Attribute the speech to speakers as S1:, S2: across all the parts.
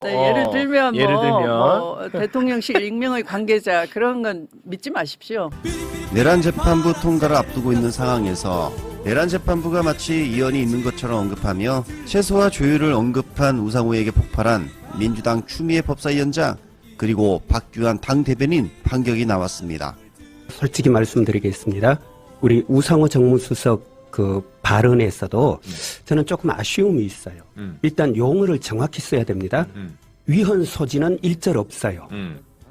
S1: 네, 예를 들면
S2: 예를 들면
S1: 대통령실 익명의 관계자 그런 건 믿지 마십시오.
S3: 내란 재판부 통과를 앞두고 있는 상황에서 내란 재판부가 마치 이연이 있는 것처럼 언급하며 최소화 조율을 언급한 우상호에게 폭발한 민주당 추미애 법사위원장 그리고 박규환 당대변인 반격이 나왔습니다.
S4: 솔직히 말씀드리겠습니다. 우리 우상호 정무수석 그 발언에서도 저는 조금 아쉬움이 있어요. 일단 용어를 정확히 써야 됩니다. 위헌 소지는 일절 없어요.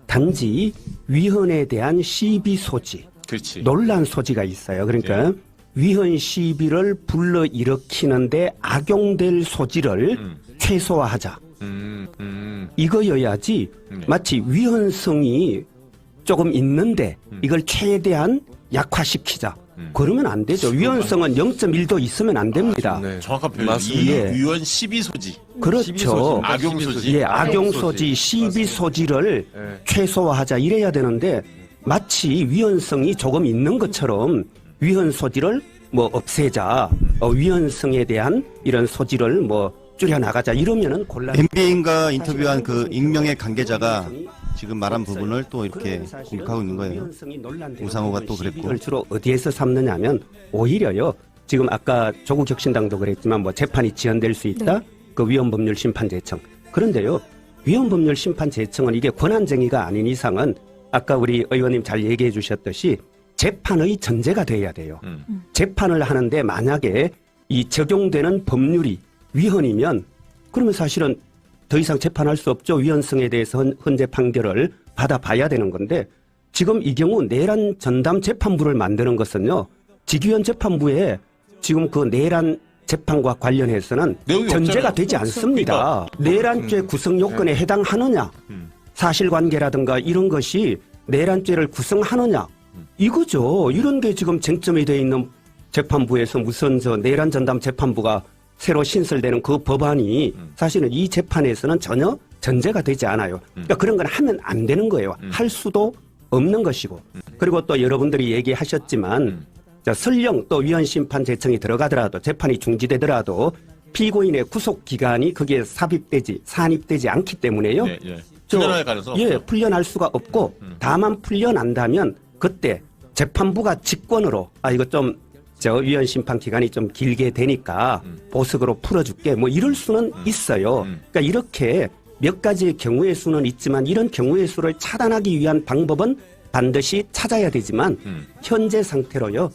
S4: 단지 위헌에 대한 시비 소지,
S2: 그렇지.
S4: 논란 소지가 있어요. 그러니까 위헌 시비를 불러일으키는데 악용될 소지를 최소화하자. 이거여야지 마치 위헌성이 조금 있는데 이걸 최대한 약화시키자. 그러면 안 되죠. 위헌성은 0.1도 있으면 안 됩니다.
S5: 네. 정확한 표현.
S4: 맞습니다. 예.
S5: 위헌 시비 소지.
S4: 그렇죠.
S5: 악용 소지.
S4: 예, 악용 소지, 시비 소지를 최소화하자 이래야 되는데 마치 위헌성이 조금 있는 것처럼 위헌 소지를 뭐 없애자, 위헌성에 대한 이런 소지를 뭐 줄여나가자 이러면은 곤란.
S3: MBN과 인터뷰한 그 익명의 관계자가 지금 말한 부분을 또 이렇게 공격하고 있는 거예요. 우상호가 또 그랬고.
S4: 이걸 주로 어디에서 삼느냐면 오히려요. 지금 아까 조국혁신당도 그랬지만 뭐 재판이 지연될 수 있다. 그 위헌법률심판제청. 그런데요. 위헌법률심판제청은 이게 권한쟁의가 아닌 이상은 아까 우리 의원님 잘 얘기해 주셨듯이 재판의 전제가 돼야 돼요. 재판을 하는데 만약에 이 적용되는 법률이 위헌이면 그러면 사실은 더 이상 재판할 수 없죠. 위헌성에 대해서 헌재 판결을 받아봐야 되는 건데 지금 이 경우 내란 전담 재판부를 만드는 것은요. 직위원 재판부에 지금 그 내란 재판과 관련해서는 전제가 되지 않습니다. 내란죄 구성 요건에 해당하느냐, 사실관계라든가 이런 것이 내란죄를 구성하느냐 이거죠. 이런 게 지금 쟁점이 돼 있는 재판부에서 무슨 저 내란 전담 재판부가 새로 신설되는 그 법안이 사실은 이 재판에서는 전혀 전제가 되지 않아요. 그러니까 그런 건 하면 안 되는 거예요. 할 수도 없는 것이고. 그리고 또 여러분들이 얘기하셨지만 설령 또 위헌심판제청이 들어가더라도 재판이 중지되더라도 피고인의 구속기간이 거기에 산입되지 않기 때문에요.
S5: 풀려날 가능성은
S4: 예,
S5: 없죠.
S4: 풀려날 수가 없고 다만 풀려난다면 그때 재판부가 직권으로 이거 좀 위헌 심판 기간이 좀 길게 되니까 보석으로 풀어줄게 뭐 이럴 수는 있어요. 그러니까 이렇게 몇 가지의 경우의 수는 있지만 이런 경우의 수를 차단하기 위한 방법은 반드시 찾아야 되지만 현재 상태로요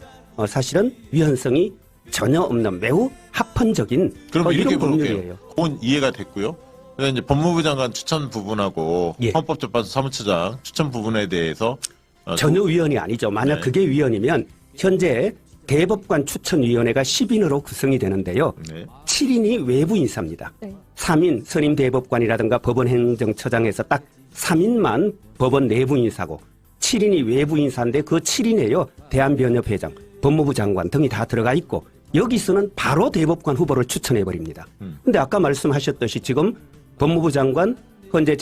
S4: 사실은 위헌성이 전혀 없는 매우 합헌적인
S5: 그럼 이렇게
S4: 이런 법률이에요.
S5: 볼게요. 그건 이해가 됐고요. 그래서 이제 법무부 장관 추천 부분하고
S4: 예.
S5: 헌법재판소 사무처장 추천 부분에 대해서
S4: 전혀 위헌이 아니죠. 만약
S5: 네.
S4: 그게 위헌이면 현재 대법관 추천위원회가 10인으로 구성이 되는데요. 7인이 외부 인사입니다. 3인 선임 대법관이라든가 법원행정처장에서 딱 3인만 법원 내부 인사고 7인이 외부 인사인데 그 7인에요. 대한변협회장, 법무부 장관 등이 다 들어가 있고 여기서는 바로 대법관 후보를 추천해버립니다. 근데 아까 말씀하셨듯이 지금 법무부 장관, 현재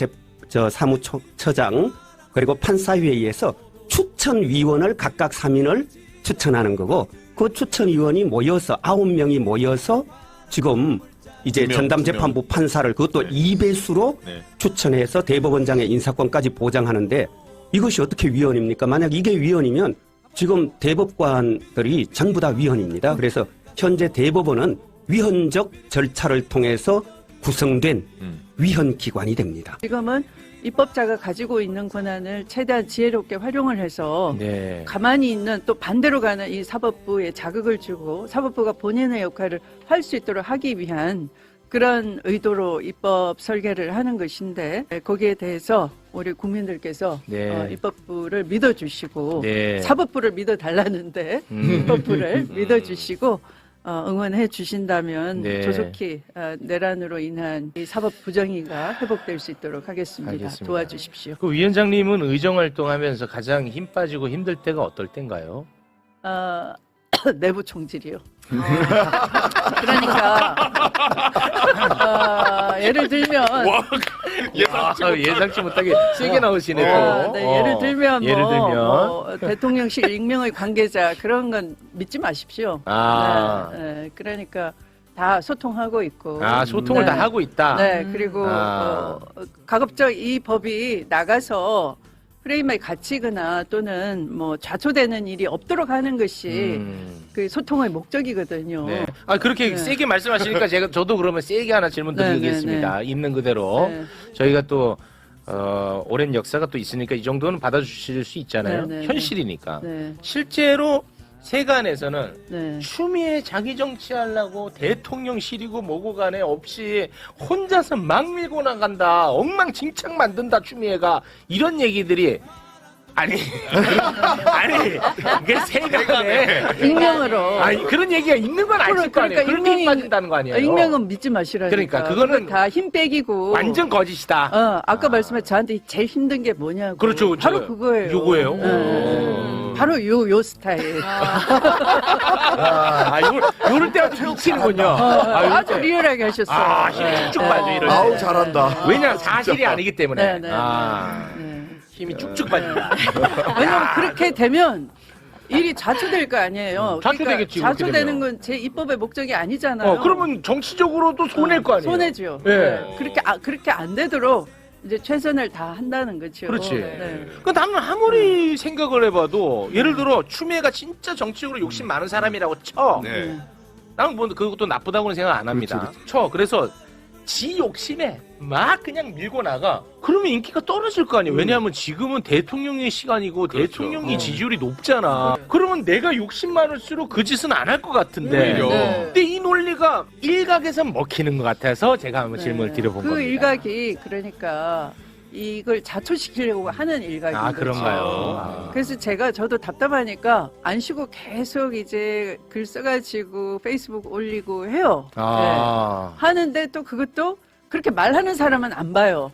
S4: 사무처장 그리고 판사회의에서 추천위원을 각각 3인을 추천하는 거고 그 추천위원이 모여서 9명이 모여서 지금 이제 전담재판부 판사를 그것도 2배수로 추천해서 대법원장의 인사권까지 보장하는데 이것이 어떻게 위헌입니까? 만약 이게 위헌이면 지금 대법관들이 전부 다 위헌입니다. 그래서 현재 대법원은 위헌적 절차를 통해서 구성된 위헌 기관이 됩니다.
S1: 지금은 입법자가 가지고 있는 권한을 최대한 지혜롭게 활용을 해서 가만히 있는 또 반대로 가는 이 사법부에 자극을 주고 사법부가 본인의 역할을 할 수 있도록 하기 위한 그런 의도로 입법 설계를 하는 것인데 거기에 대해서 우리 국민들께서 입법부를 믿어주시고 사법부를 믿어달라는데 입법부를 믿어주시고 응원해 주신다면 조속히 내란으로 인한 이 사법 부정의가 회복될 수 있도록 하겠습니다. 도와주십시오.
S2: 그 위원장님은 의정활동하면서 가장 힘 빠지고 힘들 때가 어떨 때인가요?
S1: 내부 총질이요. 그러니까 예를 들면
S2: 예상치 못하게 세게 나오시네요.
S1: 예를 들면 대통령실 익명의 관계자 그런 건 믿지 마십시오. 그러니까 다 소통하고 있고.
S2: 아, 소통을
S1: 네.
S2: 다 하고 있다.
S1: 네, 그리고
S2: 아.
S1: 가급적 이 법이 나가서 프레임에 갇히거나 또는 뭐 좌초되는 일이 없도록 하는 것이 그 소통의 목적이거든요.
S2: 네. 아, 그렇게
S1: 네.
S2: 세게 말씀하시니까 저도 그러면 세게 하나 질문
S1: 네,
S2: 드리겠습니다.
S1: 네,
S2: 있는 그대로.
S1: 네.
S2: 저희가 또 오랜 역사가 또 있으니까 이 정도는 받아주실 수 있잖아요.
S1: 네, 네,
S2: 현실이니까.
S1: 네,
S2: 실제로 세간에서는
S1: 네.
S2: 추미애 자기 정치하려고 대통령실이고 뭐고 간에 없이 혼자서 막 밀고 나간다. 엉망진창 만든다 추미애가. 이런 얘기들이 아니 그 세간에
S1: 익명으로.
S2: 아니 그런 얘기가 있는 건 아실 거 아니에요. 그렇게 힘 빠진다는 거 아니에요.
S1: 익명은 믿지 마시라니까.
S2: 그러니까 그거는
S1: 다 힘 빼기고.
S2: 완전 거짓이다.
S1: 아까 말씀해 저한테 제일 힘든 게 뭐냐고.
S2: 그렇죠.
S1: 바로 그거예요.
S2: 요거예요.
S1: 네. 바로 요 스타일.
S2: 요럴 때가 좀 미치는군요.
S1: 아주 리얼하게 하셨어요.
S2: 아, 힘이 쭉쭉 빠져, 이럴 때.
S6: 아우 잘한다.
S2: 왜냐면 사실이 아니기 때문에.
S1: 네, 네,
S2: 아,
S1: 네.
S2: 힘이 쭉쭉 빠진다.
S1: 왜냐면 그렇게 되면 일이 좌초될 거 아니에요.
S2: 좌초되겠지, 그렇게
S1: 좌초되는
S2: 되면.
S1: 건 제 입법의 목적이 아니잖아요.
S2: 그러면 정치적으로도 손해일 거 아니에요.
S1: 손해죠.
S2: 네.
S1: 네. 그렇게 안 되도록 이제 최선을 다 한다는 거죠.
S2: 그렇지.
S1: 네.
S2: 그 나는 아무리 생각을 해봐도 예를 들어 추미애가 진짜 정치적으로 욕심 많은 사람이라고 쳐.
S6: 네.
S2: 나는 뭐 그것도 나쁘다고는 생각 안 합니다. 쳐. 그래서 지 욕심에 막 그냥 밀고 나가. 그러면 인기가 떨어질 거 아니에요. 왜냐하면 지금은 대통령의 시간이고 대통령이 지지율이 높잖아. 그러면 내가 욕심 많을수록 그 짓은 안 할 것 같은데.
S6: 오히려.
S2: 근데 이 논리가 일각에선 먹히는 것 같아서 제가 한번 질문을 드려본
S1: 그
S2: 겁니다.
S1: 일각이 그러니까 이걸 자초시키려고 하는 일각인
S2: 아,
S1: 거죠.
S2: 그런가요?
S1: 그래서 저도 답답하니까 안 쉬고 계속 이제 글 써가지고 페이스북 올리고 해요. 네. 하는데 또 그것도 그렇게 말하는 사람은 안 봐요.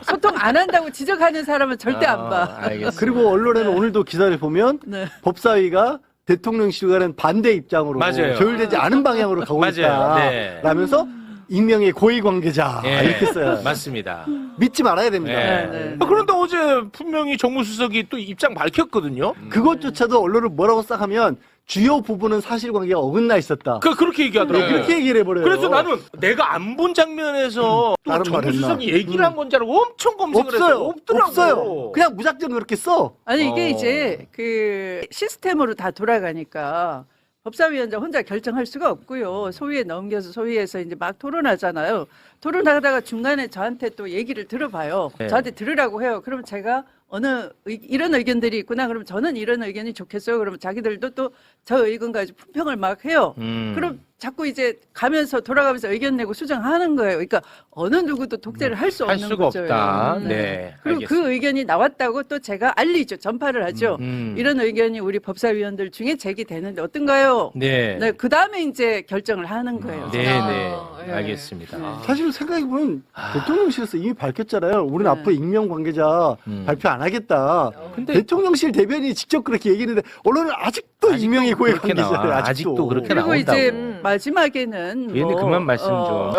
S1: 소통 안 한다고 지적하는 사람은 절대 안 봐.
S2: 알겠습니다.
S7: 그리고 언론에는 오늘도 기사를 보면
S1: 네.
S7: 법사위가 대통령실과는 반대 입장으로
S2: 맞아요.
S7: 조율되지 않은 방향으로 가고
S2: 맞아요.
S7: 있다.
S2: 네.
S7: 라면서 익명의 고위 관계자
S2: 예,
S7: 이렇게 써요.
S2: 맞습니다.
S7: 믿지 말아야 됩니다.
S2: 네.
S1: 네.
S2: 그런데 어제 분명히 정무수석이 또 입장 밝혔거든요.
S7: 그것조차도 언론을 뭐라고 싹 하면 주요 부분은 사실관계가 어긋나 있었다.
S2: 그렇게 얘기하더라고요.
S7: 그렇게 얘기를 해버려요.
S2: 그래서 나는 내가 안 본 장면에서 또
S7: 다른 말
S2: 정무수석이
S7: 했나?
S2: 얘기를 한 건 줄 알고 엄청 검색을
S7: 없어요.
S2: 했어요. 없더라고.
S7: 없어요. 그냥 무작정 그렇게 써.
S1: 아니 이게
S2: 어.
S1: 이제 그 시스템으로 다 돌아가니까 법사위원장 혼자 결정할 수가 없고요. 소위에 넘겨서 소위에서 이제 막 토론하잖아요. 토론하다가 중간에 저한테 또 얘기를 들어봐요.
S2: 네.
S1: 저한테 들으라고 해요. 그러면 제가 이런 의견들이 있구나. 그러면 저는 이런 의견이 좋겠어요. 그러면 자기들도 또 저 의견 가지고 품평을 막 해요. 그럼 자꾸 이제 가면서 돌아가면서 의견 내고 수정하는 거예요. 그러니까 어느 누구도 독재를 할 수
S2: 할
S1: 없는
S2: 수가
S1: 거죠.
S2: 없다. 네.
S1: 그리고
S2: 알겠습니다.
S1: 그 의견이 나왔다고 또 제가 알리죠. 전파를 하죠. 이런 의견이 우리 법사위원들 중에 제기되는데 어떤가요?
S2: 네.
S1: 네, 그 다음에 이제 결정을 하는 거예요.
S2: 네, 네.
S1: 네.
S2: 알겠습니다.
S7: 사실 생각해보면 대통령실에서 이미 밝혔잖아요. 우리는 앞으로 익명 관계자 발표 안 하겠다.
S2: 근데
S7: 대통령실 대변인이 직접 그렇게 얘기했는데 언론은 아직도 익명의 고위
S2: 그렇게 나와.
S7: 관계자예요.
S2: 아직도 그렇게
S1: 그리고
S2: 나온다고.
S1: 이제 마지막에는
S2: 얘네 그만 말씀 좀.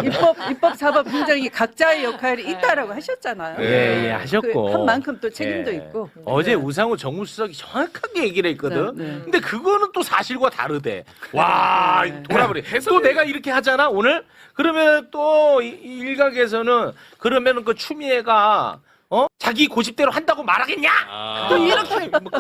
S1: 입법 사법 행정이 각자의 역할이 있다라고 하셨잖아요.
S2: 예, 하셨고.
S1: 한 만큼 또 책임도
S2: 예.
S1: 있고.
S2: 어제
S1: 네.
S2: 우상호 정무수석이 정확하게 얘기를 했거든.
S1: 네, 네.
S2: 근데 그거는 또 사실과 다르대. 와,
S1: 네.
S2: 돌아버려. 또 내가 이렇게 하잖아, 오늘? 그러면 또 이 일각에서는 그러면은 그 추미애가 자기 고집대로 한다고 말하겠냐? 또 이렇게 뭐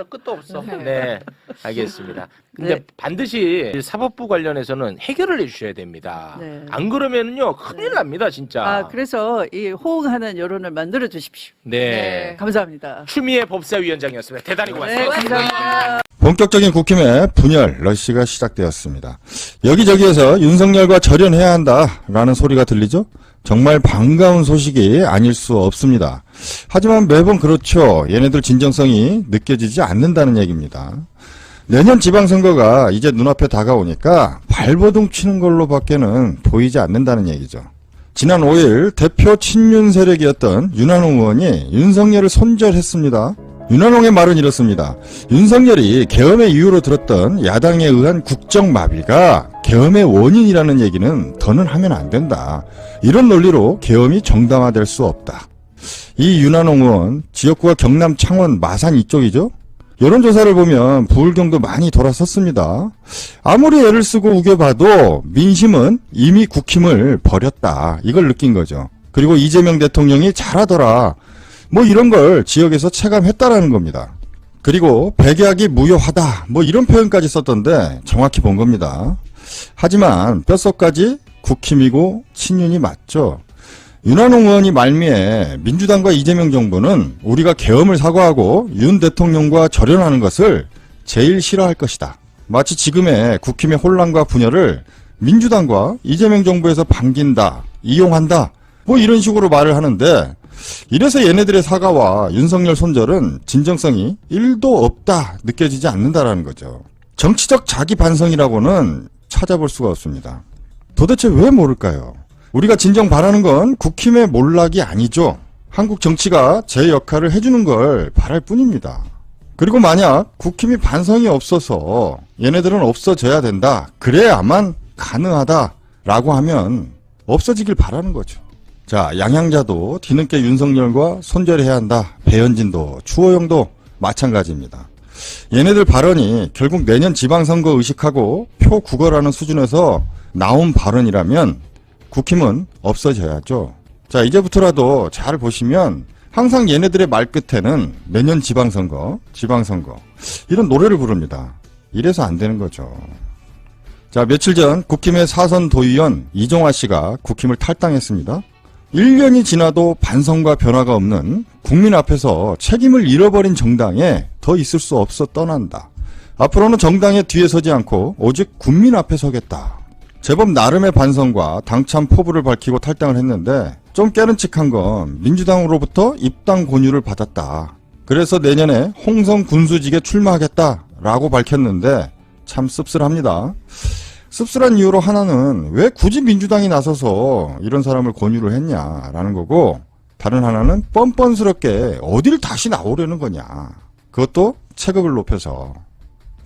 S2: 끝도 없어. 네, 알겠습니다. 근데
S1: 네.
S2: 반드시 사법부 관련해서는 해결을 해주셔야 됩니다.
S1: 네.
S2: 안 그러면은요 큰일 납니다, 진짜.
S1: 그래서 이 호응하는 여론을 만들어 주십시오.
S2: 네.
S1: 감사합니다.
S2: 추미애 법사위원장이었습니다. 대단히
S1: 네,
S2: 고맙습니다.
S1: 감사합니다.
S8: 본격적인 국힘의 분열 러시가 시작되었습니다. 여기저기에서 윤석열과 절연해야 한다라는 소리가 들리죠? 정말 반가운 소식이 아닐 수 없습니다. 하지만 매번 그렇죠. 얘네들 진정성이 느껴지지 않는다는 얘기입니다. 내년 지방선거가 이제 눈앞에 다가오니까 발버둥 치는 걸로 밖에는 보이지 않는다는 얘기죠. 지난 5일 대표 친윤 세력이었던 윤한홍 의원이 윤석열을 손절했습니다. 윤한홍의 말은 이렇습니다. 윤석열이 계엄의 이유로 들었던 야당에 의한 국정마비가 계엄의 원인이라는 얘기는 더는 하면 안 된다. 이런 논리로 계엄이 정당화될 수 없다. 이 윤한홍 의원 지역구가 경남 창원 마산 이쪽이죠. 여론조사를 보면 부울경도 많이 돌았었습니다. 아무리 애를 쓰고 우겨봐도 민심은 이미 국힘을 버렸다. 이걸 느낀 거죠. 그리고 이재명 대통령이 잘하더라. 뭐 이런 걸 지역에서 체감했다라는 겁니다. 그리고 백약이 무효하다. 뭐 이런 표현까지 썼던데 정확히 본 겁니다. 하지만 뼛속까지 국힘이고 친윤이 맞죠. 윤한홍 의원이 말미에 민주당과 이재명 정부는 우리가 계엄을 사과하고 윤 대통령과 절연하는 것을 제일 싫어할 것이다. 마치 지금의 국힘의 혼란과 분열을 민주당과 이재명 정부에서 반긴다, 이용한다, 뭐 이런 식으로 말을 하는데 이래서 얘네들의 사과와 윤석열 손절은 진정성이 1도 없다 느껴지지 않는다라는 거죠. 정치적 자기 반성이라고는 찾아볼 수가 없습니다. 도대체 왜 모를까요? 우리가 진정 바라는 건 국힘의 몰락이 아니죠. 한국 정치가 제 역할을 해주는 걸 바랄 뿐입니다. 그리고 만약 국힘이 반성이 없어서 얘네들은 없어져야 된다. 그래야만 가능하다라고 하면 없어지길 바라는 거죠. 자, 양양자도 뒤늦게 윤석열과 손절해야 한다. 배현진도 추호영도 마찬가지입니다. 얘네들 발언이 결국 내년 지방선거 의식하고 표 구걸하는 수준에서 나온 발언이라면 국힘은 없어져야죠. 자, 이제부터라도 잘 보시면 항상 얘네들의 말끝에는 내년 지방선거 이런 노래를 부릅니다. 이래서 안 되는 거죠. 자, 며칠 전 국힘의 사선 도의원 이종화 씨가 국힘을 탈당했습니다. 1년이 지나도 반성과 변화가 없는 국민 앞에서 책임을 잃어버린 정당에 더 있을 수 없어 떠난다. 앞으로는 정당의 뒤에 서지 않고 오직 국민 앞에 서겠다. 제법 나름의 반성과 당찬 포부를 밝히고 탈당을 했는데 좀 깨름칙한 건 민주당으로부터 입당 권유를 받았다. 그래서 내년에 홍성 군수직에 출마하겠다라고 밝혔는데 참 씁쓸합니다. 씁쓸한 이유로 하나는 왜 굳이 민주당이 나서서 이런 사람을 권유를 했냐라는 거고, 다른 하나는 뻔뻔스럽게 어딜 다시 나오려는 거냐. 그것도 체급을 높여서.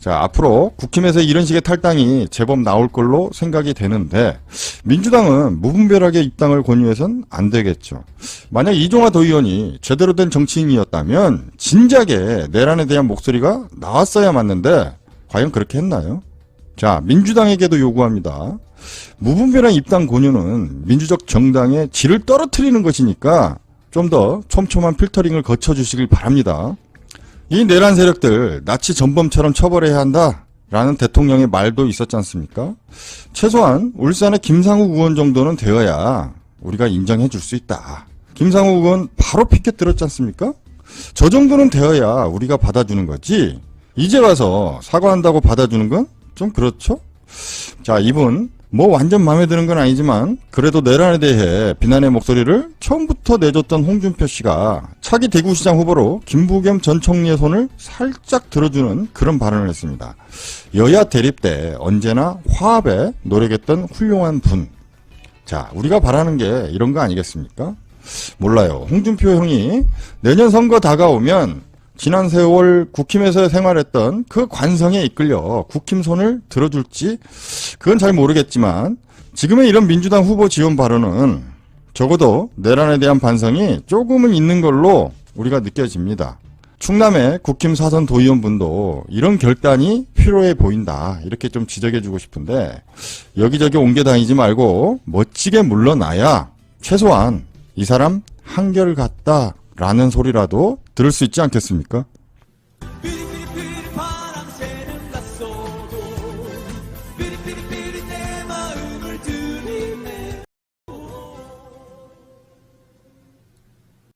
S8: 자, 앞으로 국힘에서 이런 식의 탈당이 제법 나올 걸로 생각이 되는데 민주당은 무분별하게 입당을 권유해선 안 되겠죠. 만약 이종화 도의원이 제대로 된 정치인이었다면 진작에 내란에 대한 목소리가 나왔어야 맞는데 과연 그렇게 했나요? 자, 민주당에게도 요구합니다. 무분별한 입당 권유는 민주적 정당의 질을 떨어뜨리는 것이니까 좀 더 촘촘한 필터링을 거쳐주시길 바랍니다. 이 내란 세력들 나치 전범처럼 처벌해야 한다라는 대통령의 말도 있었지 않습니까? 최소한 울산의 김상욱 의원 정도는 되어야 우리가 인정해 줄 수 있다. 김상욱 의원 바로 피켓 들었지 않습니까? 저 정도는 되어야 우리가 받아주는 거지. 이제 와서 사과한다고 받아주는 건 좀 그렇죠? 자, 이분 뭐 완전 마음에 드는 건 아니지만 그래도 내란에 대해 비난의 목소리를 처음부터 내줬던 홍준표 씨가 차기 대구시장 후보로 김부겸 전 총리의 손을 살짝 들어주는 그런 발언을 했습니다. 여야 대립 때 언제나 화합에 노력했던 훌륭한 분. 자, 우리가 바라는 게 이런 거 아니겠습니까? 몰라요. 홍준표 형이 내년 선거 다가오면 지난 세월 국힘에서 생활했던 그 관성에 이끌려 국힘 손을 들어줄지 그건 잘 모르겠지만 지금의 이런 민주당 후보 지원 발언은 적어도 내란에 대한 반성이 조금은 있는 걸로 우리가 느껴집니다. 충남의 국힘 사선 도의원분도 이런 결단이 필요해 보인다. 이렇게 좀 지적해주고 싶은데 여기저기 옮겨 다니지 말고 멋지게 물러나야 최소한 이 사람 한결같다라는 소리라도 들을 수 있지 않겠습니까?